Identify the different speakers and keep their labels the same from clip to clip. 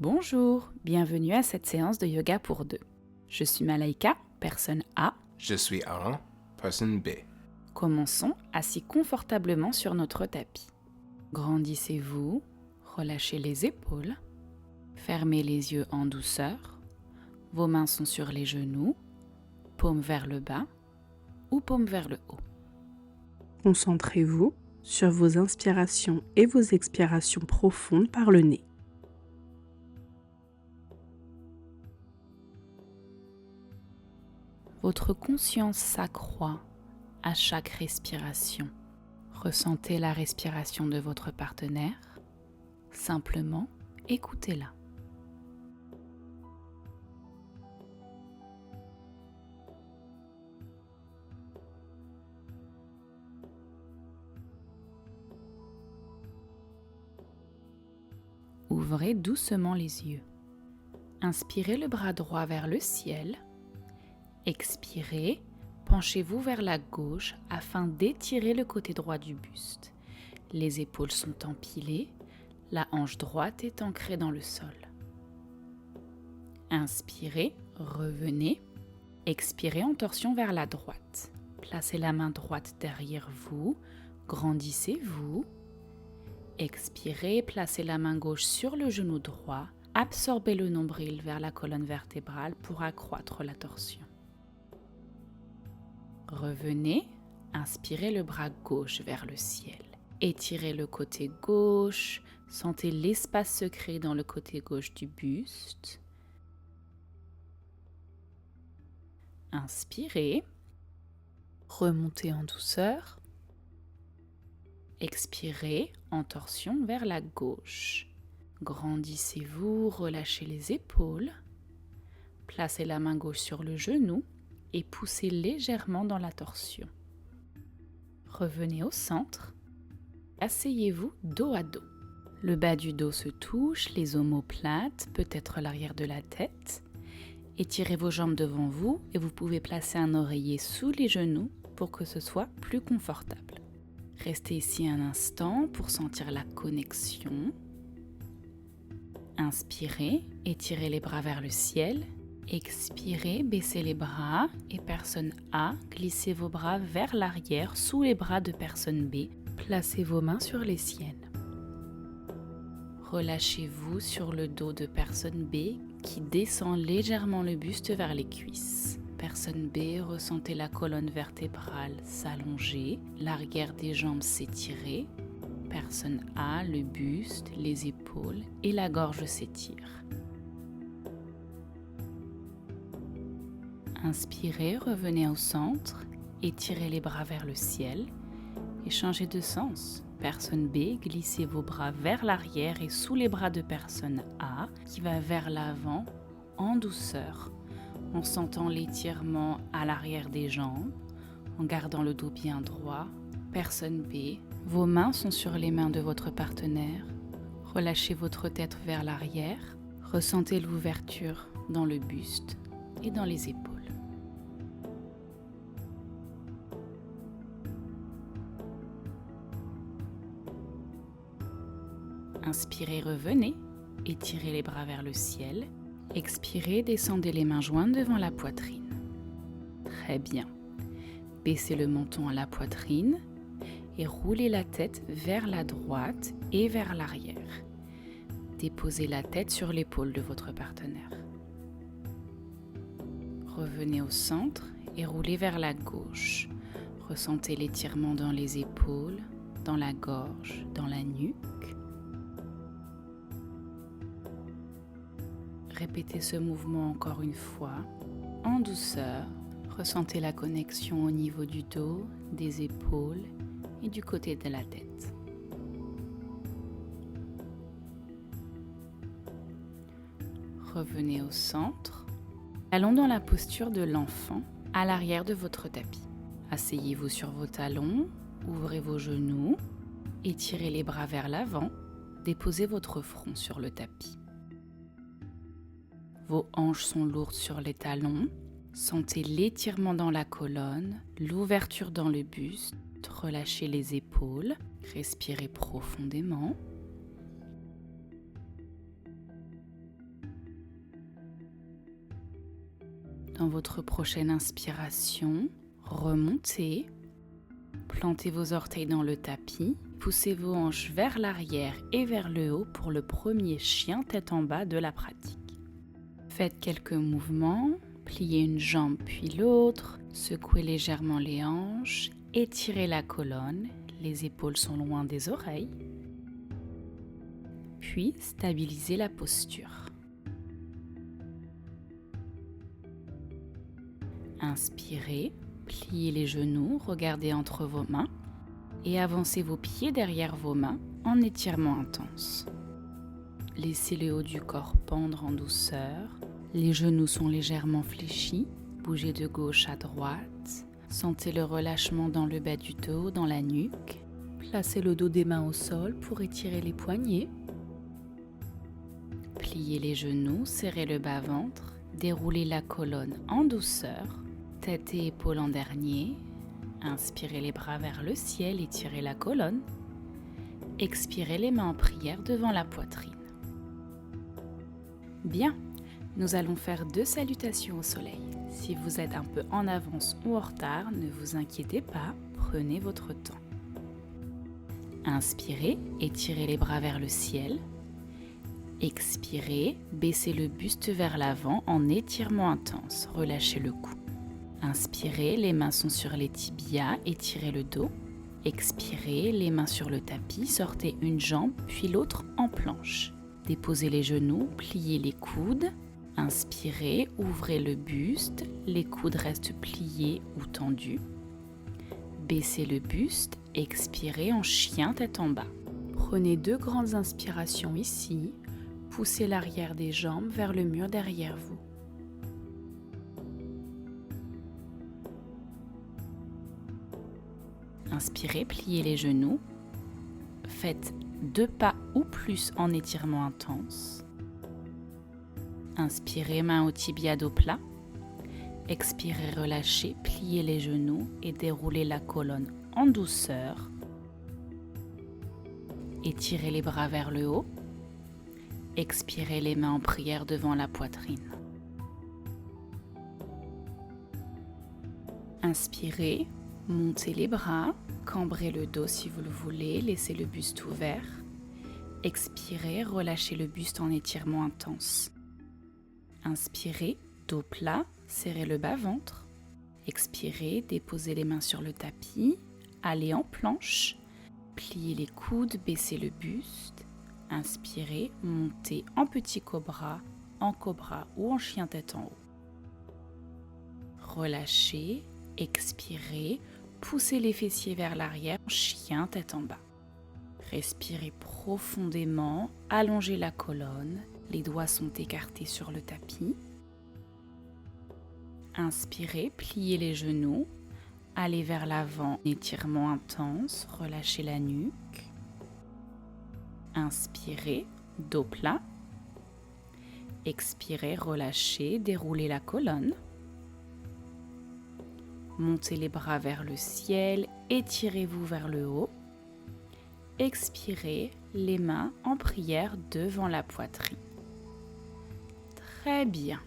Speaker 1: Bonjour, bienvenue à cette séance de yoga pour deux. Je suis Malaika, personne A.
Speaker 2: Je suis Aaron, personne B.
Speaker 1: Commençons assis confortablement sur notre tapis. Grandissez-vous, relâchez les épaules, fermez les yeux en douceur. Vos mains sont sur les genoux, paume vers le bas ou paume vers le haut.
Speaker 3: Concentrez-vous sur vos inspirations et vos expirations profondes par le nez.
Speaker 1: Votre conscience s'accroît à chaque respiration. Ressentez la respiration de votre partenaire. Simplement, écoutez-la. Ouvrez doucement les yeux. Inspirez le bras droit vers le ciel. Expirez, penchez-vous vers la gauche afin d'étirer le côté droit du buste. Les épaules sont empilées, la hanche droite est ancrée dans le sol. Inspirez, revenez. Expirez en torsion vers la droite. Placez la main droite derrière vous, grandissez-vous. Expirez, placez la main gauche sur le genou droit. Absorbez le nombril vers la colonne vertébrale pour accroître la torsion. Revenez, inspirez le bras gauche vers le ciel. Étirez le côté gauche, sentez l'espace se créer dans le côté gauche du buste. Inspirez, remontez en douceur. Expirez en torsion vers la gauche. Grandissez-vous, relâchez les épaules. Placez la main gauche sur le genou et poussez légèrement dans la torsion. Revenez au centre. Asseyez-vous dos à dos. Le bas du dos se touche, les omoplates, peut-être l'arrière de la tête. Étirez vos jambes devant vous et vous pouvez placer un oreiller sous les genoux pour que ce soit plus confortable. Restez ici un instant pour sentir la connexion. Inspirez, étirez les bras vers le ciel. Expirez, baissez les bras et personne A, glissez vos bras vers l'arrière sous les bras de personne B. Placez vos mains sur les siennes. Relâchez-vous sur le dos de personne B qui descend légèrement le buste vers les cuisses. Personne B, ressentez la colonne vertébrale s'allonger, l'arrière des jambes s'étirer. Personne A, le buste, les épaules et la gorge s'étirent. Inspirez, revenez au centre, étirez les bras vers le ciel et changez de sens. Personne B, glissez vos bras vers l'arrière et sous les bras de personne A qui va vers l'avant en douceur, en sentant l'étirement à l'arrière des jambes, en gardant le dos bien droit. Personne B, vos mains sont sur les mains de votre partenaire. Relâchez votre tête vers l'arrière. Ressentez l'ouverture dans le buste et dans les épaules. Inspirez, revenez, étirez les bras vers le ciel. Expirez, descendez les mains jointes devant la poitrine. Très bien. Baissez le menton à la poitrine et roulez la tête vers la droite et vers l'arrière. Déposez la tête sur l'épaule de votre partenaire. Revenez au centre et roulez vers la gauche. Ressentez l'étirement dans les épaules, dans la gorge, dans la nuque. Répétez ce mouvement encore une fois, en douceur. Ressentez la connexion au niveau du dos, des épaules et du côté de la tête. Revenez au centre. Allons dans la posture de l'enfant à l'arrière de votre tapis. Asseyez-vous sur vos talons, ouvrez vos genoux, étirez les bras vers l'avant, déposez votre front sur le tapis. Vos hanches sont lourdes sur les talons. Sentez l'étirement dans la colonne, l'ouverture dans le buste. Relâchez les épaules. Respirez profondément. Dans votre prochaine inspiration, remontez, plantez vos orteils dans le tapis, poussez vos hanches vers l'arrière et vers le haut pour le premier chien tête en bas de la pratique. Faites quelques mouvements, pliez une jambe puis l'autre, secouez légèrement les hanches, étirez la colonne, les épaules sont loin des oreilles, puis stabilisez la posture. Inspirez, pliez les genoux, regardez entre vos mains et avancez vos pieds derrière vos mains en étirement intense. Laissez le haut du corps pendre en douceur, les genoux sont légèrement fléchis, bougez de gauche à droite, sentez le relâchement dans le bas du dos, dans la nuque, placez le dos des mains au sol pour étirer les poignets, pliez les genoux, serrez le bas-ventre, déroulez la colonne en douceur, tête et épaules en dernier, inspirez les bras vers le ciel, étirez la colonne, expirez les mains en prière devant la poitrine. Bien, nous allons faire 2 salutations au soleil. Si vous êtes un peu en avance ou en retard, ne vous inquiétez pas, prenez votre temps. Inspirez, étirez les bras vers le ciel. Expirez, baissez le buste vers l'avant en étirement intense, relâchez le cou. Inspirez, les mains sont sur les tibias, étirez le dos. Expirez, les mains sur le tapis, sortez une jambe puis l'autre en planche. Déposez les genoux, pliez les coudes. Inspirez, ouvrez le buste, les coudes restent pliés ou tendus. Baissez le buste, expirez en chien tête en bas. Prenez 2 grandes inspirations ici, poussez l'arrière des jambes vers le mur derrière vous. Inspirez, pliez les genoux, faites 2 pas ou plus en étirement intense. Inspirez, main au tibia, dos plat. Expirez, relâchez, pliez les genoux et déroulez la colonne en douceur. Étirez les bras vers le haut. Expirez, les mains en prière devant la poitrine. Inspirez, montez les bras, cambrez le dos si vous le voulez, laissez le buste ouvert. Expirez, relâchez le buste en étirement intense. Inspirez, dos plat, serrez le bas-ventre. Expirez, déposez les mains sur le tapis, allez en planche, pliez les coudes, baissez le buste. Inspirez, montez en petit cobra, en cobra ou en chien tête en haut. Relâchez, expirez, poussez les fessiers vers l'arrière, chien tête en bas. Respirez profondément, allongez la colonne, les doigts sont écartés sur le tapis. Inspirez, pliez les genoux, allez vers l'avant, étirement intense, relâchez la nuque. Inspirez, dos plat. Expirez, relâchez, déroulez la colonne. Montez les bras vers le ciel, étirez-vous vers le haut. Expirez, les mains en prière devant la poitrine. Très bien.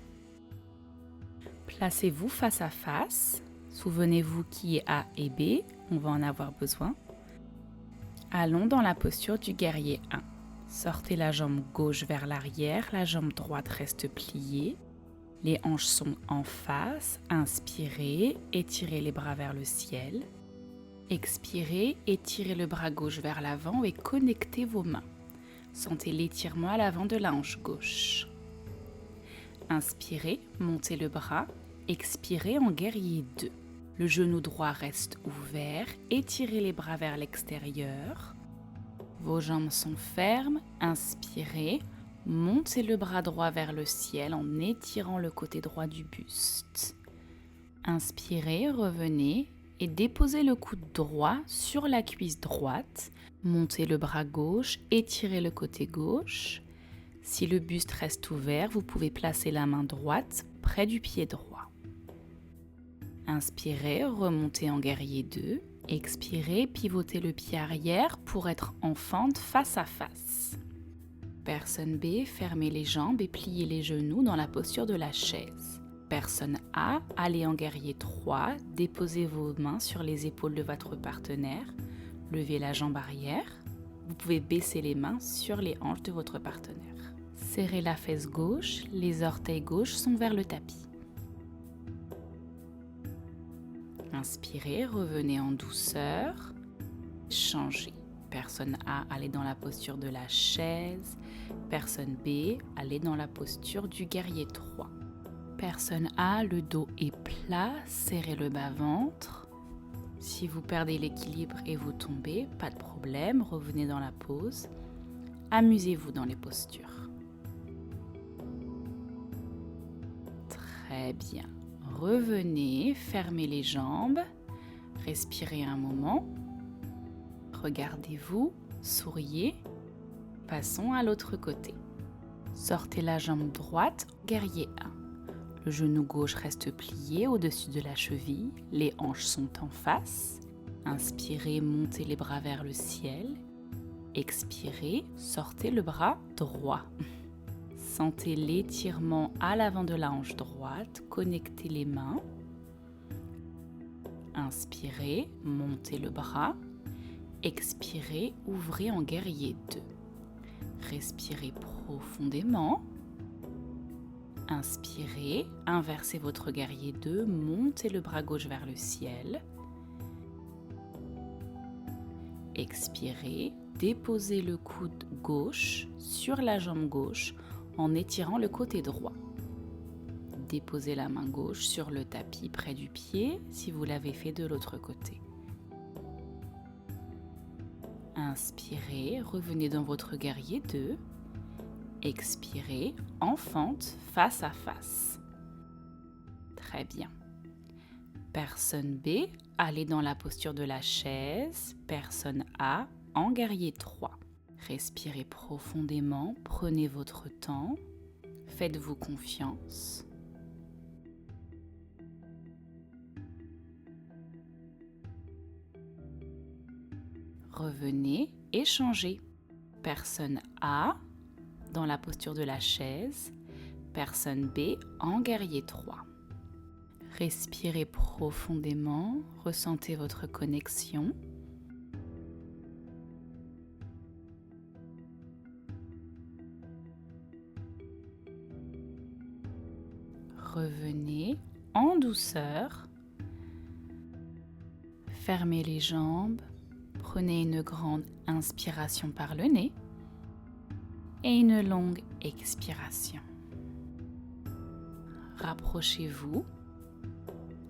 Speaker 1: Placez-vous face à face. Souvenez-vous qui est A et B, on va en avoir besoin. Allons dans la posture du guerrier 1. Sortez la jambe gauche vers l'arrière, la jambe droite reste pliée. Les hanches sont en face. Inspirez, étirez les bras vers le ciel. Expirez, étirez le bras gauche vers l'avant et connectez vos mains. Sentez l'étirement à l'avant de la hanche gauche. Inspirez, montez le bras. Expirez en guerrier 2. Le genou droit reste ouvert. Étirez les bras vers l'extérieur. Vos jambes sont fermes. Inspirez, montez le bras droit vers le ciel en étirant le côté droit du buste. Inspirez, revenez et déposez le coude droit sur la cuisse droite. Montez le bras gauche, étirez le côté gauche. Si le buste reste ouvert, vous pouvez placer la main droite près du pied droit. Inspirez, remontez en guerrier 2. Expirez, pivotez le pied arrière pour être en fente face à face. Personne B, fermez les jambes et pliez les genoux dans la posture de la chaise. Personne A, allez en guerrier 3, déposez vos mains sur les épaules de votre partenaire, levez la jambe arrière. Vous pouvez baisser les mains sur les hanches de votre partenaire. Serrez la fesse gauche, les orteils gauches sont vers le tapis. Inspirez, revenez en douceur. Changez. Personne A, allez dans la posture de la chaise. Personne B, allez dans la posture du guerrier 3. Personne A, le dos est plat, serrez le bas-ventre. Si vous perdez l'équilibre et vous tombez, pas de problème, revenez dans la pose. Amusez-vous dans les postures. Très bien. Revenez, fermez les jambes, respirez un moment. Regardez-vous, souriez. Passons à l'autre côté. Sortez la jambe droite, guerrier 1. Le genou gauche reste plié au-dessus de la cheville, les hanches sont en face. Inspirez, montez les bras vers le ciel. Expirez, sortez le bras droit. Sentez l'étirement à l'avant de la hanche droite, connectez les mains. Inspirez, montez le bras. Expirez, ouvrez en guerrier 2. Respirez profondément. Inspirez, inversez votre guerrier 2, montez le bras gauche vers le ciel. Expirez, déposez le coude gauche sur la jambe gauche en étirant le côté droit. Déposez la main gauche sur le tapis près du pied si vous l'avez fait de l'autre côté. Inspirez, revenez dans votre guerrier 2. Expirez, en fente, face à face. Très bien. Personne B, allez dans la posture de la chaise. Personne A, en guerrier 3. Respirez profondément, prenez votre temps. Faites-vous confiance. Revenez et changez. Personne A, dans la posture de la chaise, personne B en guerrier 3. Respirez profondément, ressentez votre connexion. Revenez en douceur. Fermez les jambes, prenez une grande inspiration par le nez. Et une longue expiration. Rapprochez-vous.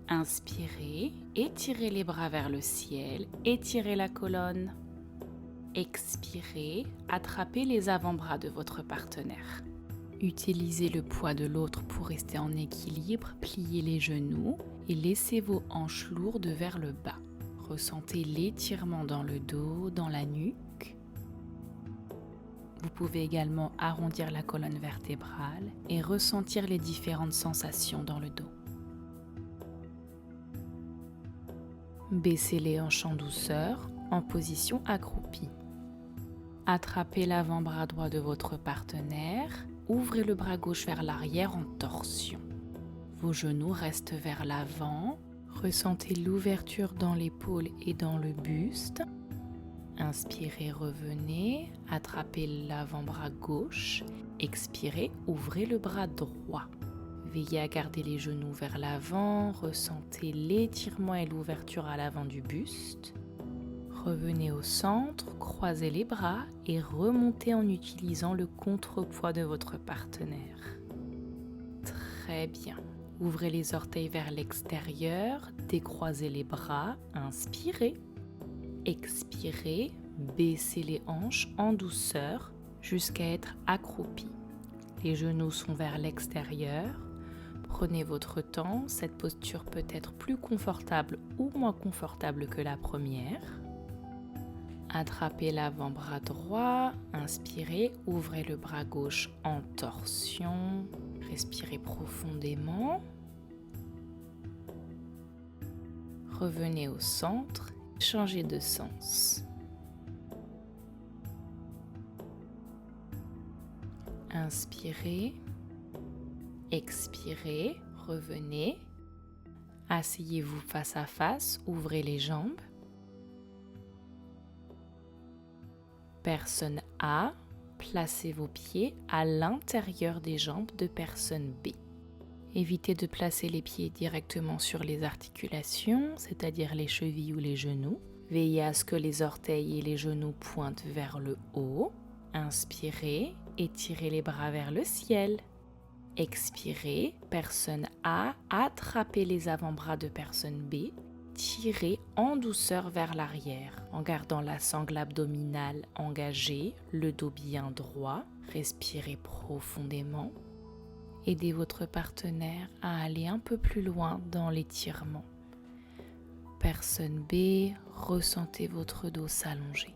Speaker 1: Inspirez, étirez les bras vers le ciel, étirez la colonne. Expirez, attrapez les avant-bras de votre partenaire. Utilisez le poids de l'autre pour rester en équilibre, pliez les genoux et laissez vos hanches lourdes vers le bas. Ressentez l'étirement dans le dos, dans la nuque. Vous pouvez également arrondir la colonne vertébrale et ressentir les différentes sensations dans le dos. Baissez les hanches en douceur en position accroupie. Attrapez l'avant-bras droit de votre partenaire. Ouvrez le bras gauche vers l'arrière en torsion. Vos genoux restent vers l'avant. Ressentez l'ouverture dans l'épaule et dans le buste. Inspirez, revenez, attrapez l'avant-bras gauche. Expirez, ouvrez le bras droit. Veillez à garder les genoux vers l'avant, ressentez l'étirement et l'ouverture à l'avant du buste. Revenez au centre, croisez les bras et remontez en utilisant le contrepoids de votre partenaire. Très bien. Ouvrez les orteils vers l'extérieur, décroisez les bras, inspirez. Expirez, baissez les hanches en douceur jusqu'à être accroupi. Les genoux sont vers l'extérieur. Prenez votre temps, cette posture peut être plus confortable ou moins confortable que la première. Attrapez l'avant-bras droit, inspirez, ouvrez le bras gauche en torsion, respirez profondément. Revenez au centre. Changez de sens. Inspirez, expirez, Revenez. Asseyez-vous face à face, ouvrez les jambes. Personne A, placez vos pieds à l'intérieur des jambes de personne B. Évitez de placer les pieds directement sur les articulations, c'est-à-dire les chevilles ou les genoux. Veillez à ce que les orteils et les genoux pointent vers le haut. Inspirez, étirez les bras vers le ciel. Expirez, personne A, attrapez les avant-bras de personne B. Tirez en douceur vers l'arrière, en gardant la sangle abdominale engagée, le dos bien droit. Respirez profondément. Aidez votre partenaire à aller un peu plus loin dans l'étirement. Personne B, ressentez votre dos s'allonger.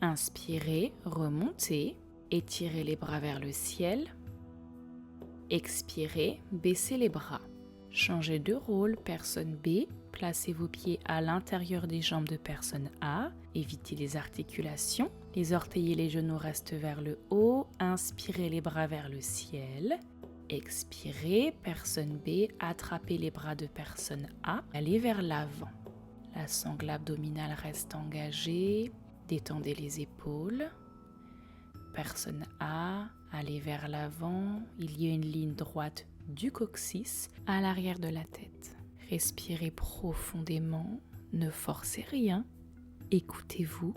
Speaker 1: Inspirez, remontez, étirez les bras vers le ciel. Expirez, baissez les bras. Changez de rôle, personne B. Placez vos pieds à l'intérieur des jambes de personne A. Évitez les articulations. Les orteils et les genoux restent vers le haut. Inspirez les bras vers le ciel. Expirez, personne B. Attrapez les bras de personne A. Allez vers l'avant. La sangle abdominale reste engagée. Détendez les épaules. Personne A, allez vers l'avant. Il y a une ligne droite du coccyx à l'arrière de la tête. Respirez profondément, ne forcez rien. Écoutez-vous.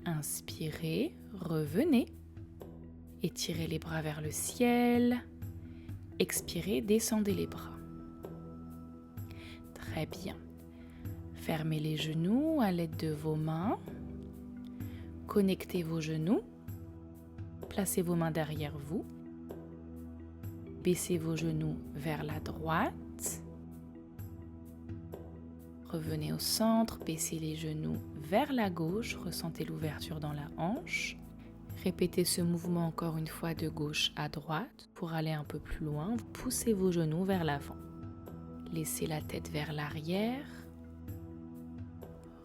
Speaker 1: Inspirez, revenez. Étirez les bras vers le ciel. Expirez, descendez les bras. Très bien. Fermez les genoux à l'aide de vos mains. Connectez vos genoux. Placez vos mains derrière vous. Baissez vos genoux vers la droite. Revenez au centre, baissez les genoux vers la gauche. Ressentez l'ouverture dans la hanche. Répétez ce mouvement encore une fois de gauche à droite. Pour aller un peu plus loin, poussez vos genoux vers l'avant. Laissez la tête vers l'arrière.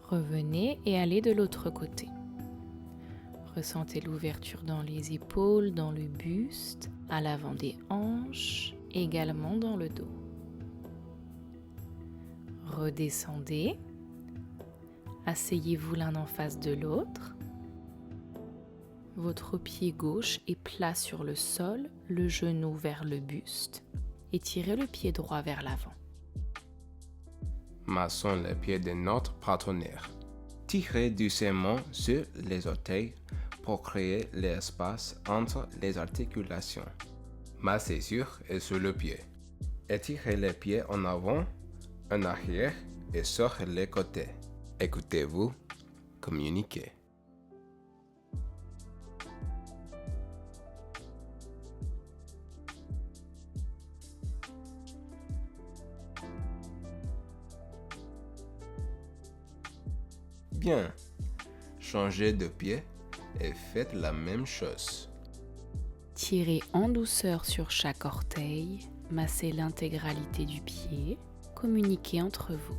Speaker 1: Revenez et allez de l'autre côté. Ressentez l'ouverture dans les épaules, dans le buste, à l'avant des hanches, également dans le dos. Redescendez. Asseyez-vous l'un en face de l'autre. Votre pied gauche est plat sur le sol, le genou vers le buste. Étirez le pied droit vers l'avant.
Speaker 2: Massons les pieds de notre partenaire. Tirez doucement sur les orteils pour créer l'espace entre les articulations. Massez sur et sur le pied. Étirez les pieds en avant, en arrière et sur les côtés. Écoutez-vous, communiquez. Bien, changez de pied et faites la même chose.
Speaker 1: Tirez en douceur sur chaque orteil, massez l'intégralité du pied, communiquez entre vous.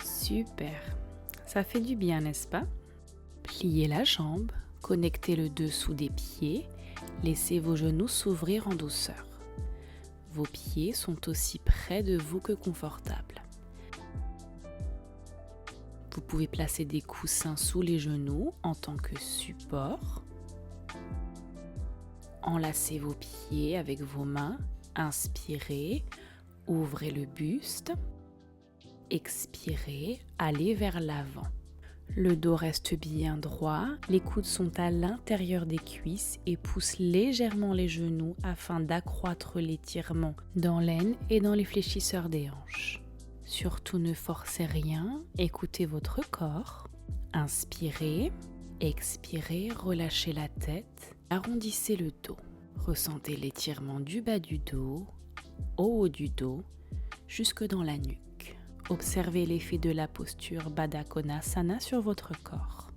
Speaker 1: Super, ça fait du bien, n'est-ce pas? Pliez la jambe, connectez le dessous des pieds, laissez vos genoux s'ouvrir en douceur. Vos pieds sont aussi près de vous que confortables. Vous pouvez placer des coussins sous les genoux en tant que support. Enlacez vos pieds avec vos mains, inspirez, ouvrez le buste. Expirez, allez vers l'avant. Le dos reste bien droit, les coudes sont à l'intérieur des cuisses et poussent légèrement les genoux afin d'accroître l'étirement dans l'aine et dans les fléchisseurs des hanches. Surtout ne forcez rien, écoutez votre corps. Inspirez, expirez, relâchez la tête, arrondissez le dos. Ressentez l'étirement du bas du dos, au haut du dos, jusque dans la nuque. Observez l'effet de la posture Baddha Konasana sur votre corps.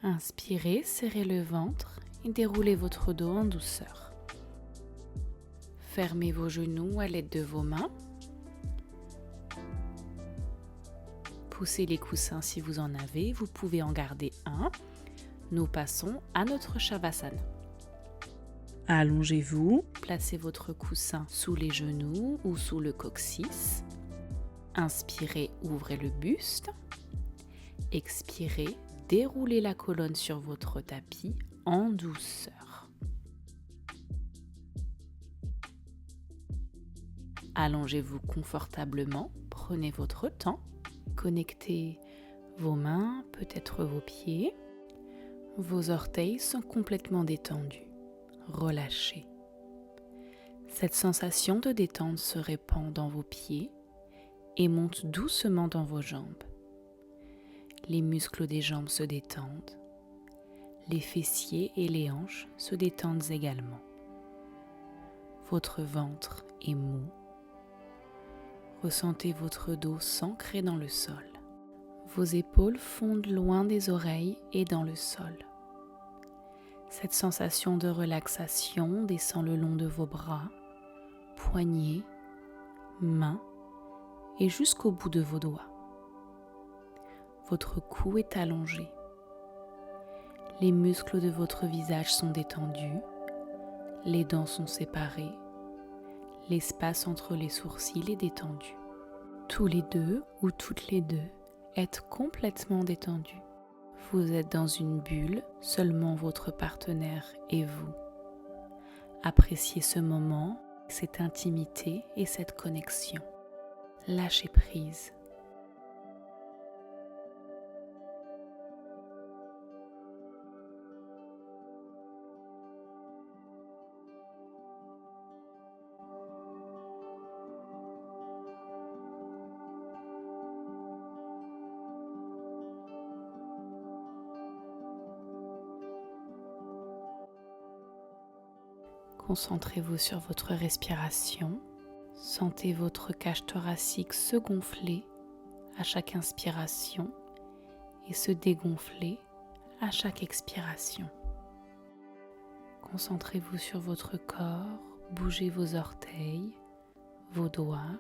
Speaker 1: Inspirez, serrez le ventre et déroulez votre dos en douceur. Fermez vos genoux à l'aide de vos mains. Poussez les coussins si vous en avez, vous pouvez en garder un. Nous passons à notre Shavasana.
Speaker 3: Allongez-vous.
Speaker 1: Placez votre coussin sous les genoux ou sous le coccyx. Inspirez, ouvrez le buste. Expirez, déroulez la colonne sur votre tapis en douceur. Allongez-vous confortablement, prenez votre temps. Connectez vos mains, peut-être vos pieds. Vos orteils sont complètement détendus. Relâchez. Cette sensation de détente se répand dans vos pieds et monte doucement dans vos jambes. Les muscles des jambes se détendent. Les fessiers et les hanches se détendent également. Votre ventre est mou. Ressentez votre dos s'ancrer dans le sol. Vos épaules fondent loin des oreilles et dans le sol. Cette sensation de relaxation descend le long de vos bras, poignets, mains et jusqu'au bout de vos doigts. Votre cou est allongé. Les muscles de votre visage sont détendus, les dents sont séparées. L'espace entre les sourcils est détendu. Tous les deux ou toutes les deux êtes complètement détendus. Vous êtes dans une bulle, seulement votre partenaire et vous. Appréciez ce moment, cette intimité et cette connexion. Lâchez prise. Concentrez-vous sur votre respiration. Sentez votre cage thoracique se gonfler à chaque inspiration et se dégonfler à chaque expiration. Concentrez-vous sur votre corps, bougez vos orteils, vos doigts,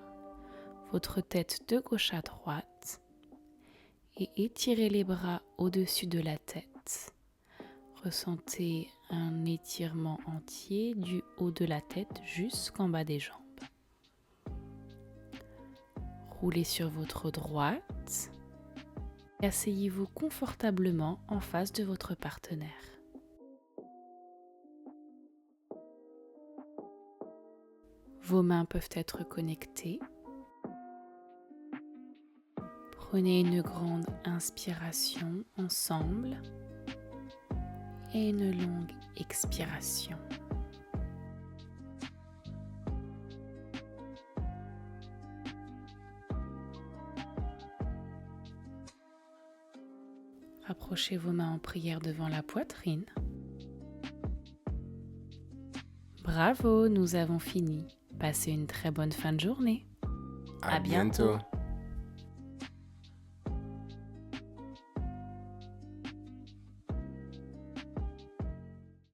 Speaker 1: votre tête de gauche à droite et étirez les bras au-dessus de la tête. Ressentez un étirement entier du haut de la tête jusqu'en bas des jambes. Roulez sur votre droite et asseyez-vous confortablement en face de votre partenaire. Vos mains peuvent être connectées. Prenez une grande inspiration ensemble et une longue expiration. Rapprochez vos mains en prière devant la poitrine. Bravo, nous avons fini. Passez une très bonne fin de journée.
Speaker 2: À bientôt.